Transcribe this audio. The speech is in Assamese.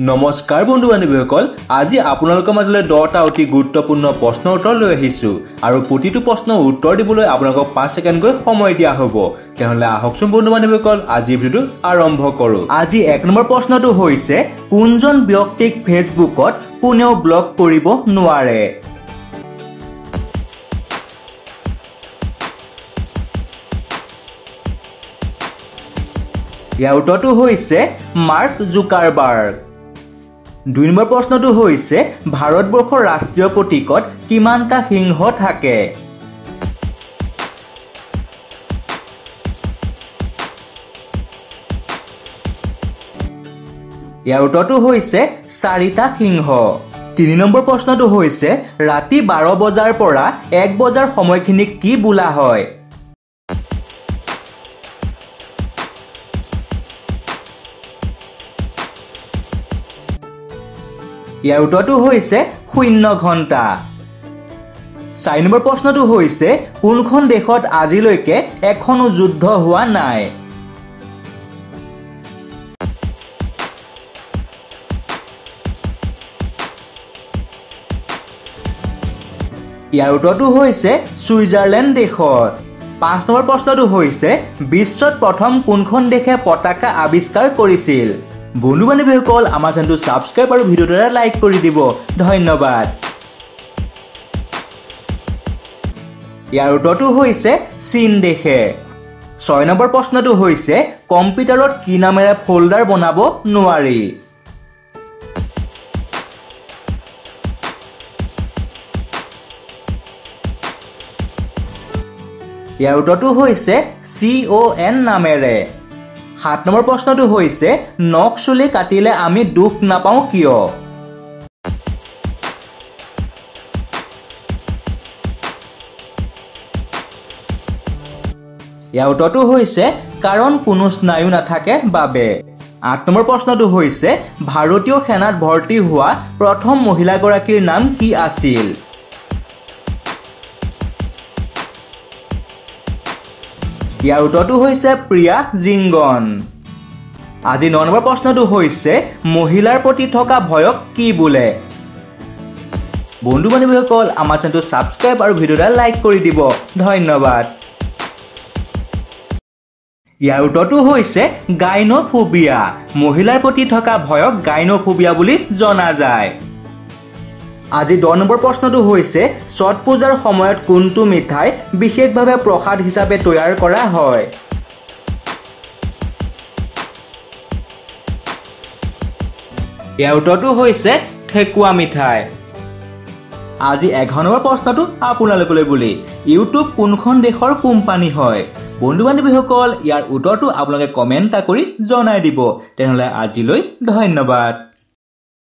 নমস্কাৰ বন্ধু বান্ধৱীসকল, আজি আপোনালোকৰ মাজলৈ 10টা অতি গুৰুত্বপূৰ্ণ প্ৰশ্নৰ উত্তৰ লৈ আহিছোঁ আৰু প্ৰতিটো প্ৰশ্নৰ উত্তৰ দিবলৈ আপোনালোকক 5 ছেকেণ্ডকৈ সময় দিয়া হ'ব। তেতিয়াহ'লে আহকচোন বন্ধু বান্ধৱীসকল, আজি ভিডিঅ'টো আৰম্ভ কৰোঁ। আজি 1 নম্বৰ প্ৰশ্নটো হৈছে, কোনজন ব্যক্তিক ফেচবুকত কোনেও ব্লক কৰিব নোৱাৰে? ইয়াৰ উত্তৰটো হৈছে মাৰ্ক জুকাৰবাৰ্গ। 2 নম্বৰ প্ৰশ্নটো হৈছে, ভাৰতবৰ্ষৰ ৰাষ্ট্ৰীয় প্ৰতীকত কিমানটা সিংহ থাকে? ইয়াৰ উত্তৰটো হৈছে 4টা সিংহ। 3 নম্বৰ প্ৰশ্নটো হৈছে, ৰাতি 12 বজাৰ পৰা 1 বজাৰ সময়খিনিক কি বোলা হয়? ইয়াৰ উত্তৰটো হৈছে 0 ঘণ্টা। 4 নম্বৰ প্ৰশ্নটো হৈছে, কোনখন দেশত আজিলৈকে এখনো যুদ্ধ হোৱা নাই? ইয়াৰ উত্তৰটো হৈছে ছুইজাৰলেণ্ড দেশত। 5 নম্বৰ প্ৰশ্নটো হৈছে, বিশ্বত প্ৰথম কোনখন দেশে পতাকা আৱিষ্কাৰ কৰিছিল? বন্ধু বান্ধৱীসকল, আমাৰ চেনেলটো ছাবস্ক্ৰাইব আৰু ভিডিঅ'টো লাইক কৰি দিব। ধন্যবাদ। ইয়াৰ উত্তৰটো হৈছে চীন দেশে। 6 নম্বৰ প্ৰশ্নটো হৈছে, কম্পিউটাৰত কি নামেৰে ফল্ডাৰ বনাব নোৱাৰি? ইয়াৰ উত্তৰটো হৈছে CON নামেৰে। 7 নম্বৰ প্ৰশ্নটো হৈছে, নখ চুলি কাটিলে আমি দুখ নাপাওঁ কিয়? ইয়াৰ উত্তৰটো হৈছে কাৰণ কোনো স্নায়ু নাথাকে বাবে। 8 নম্বৰ প্ৰশ্নটো হৈছে, ভাৰতীয় সেনাত ভৰ্তি হোৱা প্ৰথম মহিলাগৰাকীৰ নাম কি আছিল? ইয়াৰ উত্তৰটো হৈছে প্ৰিয়া জিংগন। আজি 9 নম্বৰ প্ৰশ্নটো হৈছে, মহিলাৰ প্ৰতি থকা ভয়ক কি বোলে? বন্ধু বান্ধৱীসকল, আমাৰ চেনেলটো ছাবস্ক্ৰাইব আৰু ভিডিঅ'টো লাইক কৰি দিব। ধন্যবাদ। ইয়াৰ উত্তৰটো হৈছে গাইনোফোবিয়া। মহিলাৰ প্ৰতি থকা ভয়ক গাইনোফোবিয়া বুলি জনা যায়। আজি 10 নম্বৰ প্ৰশ্নটো হৈছে, ছট পূজাৰ সময়ত কোনটো মিঠাই বিশেষভাৱে প্ৰসাদ হিচাপে তৈয়াৰ কৰা হয়? ইয়াৰ উত্তৰটো হৈছে ঠেকুৱা মিঠাই। আজি 11 নম্বৰ প্ৰশ্নটো আপোনালোকলৈ বুলি, ইউটিউব কোনখন দেশৰ কোম্পানী হয়? বন্ধু বান্ধৱীসকল, ইয়াৰ উত্তৰটো আপোনালোকে কমেণ্ট কৰি জনাই দিব। তেনেহ'লে আজিলৈ ধন্যবাদ।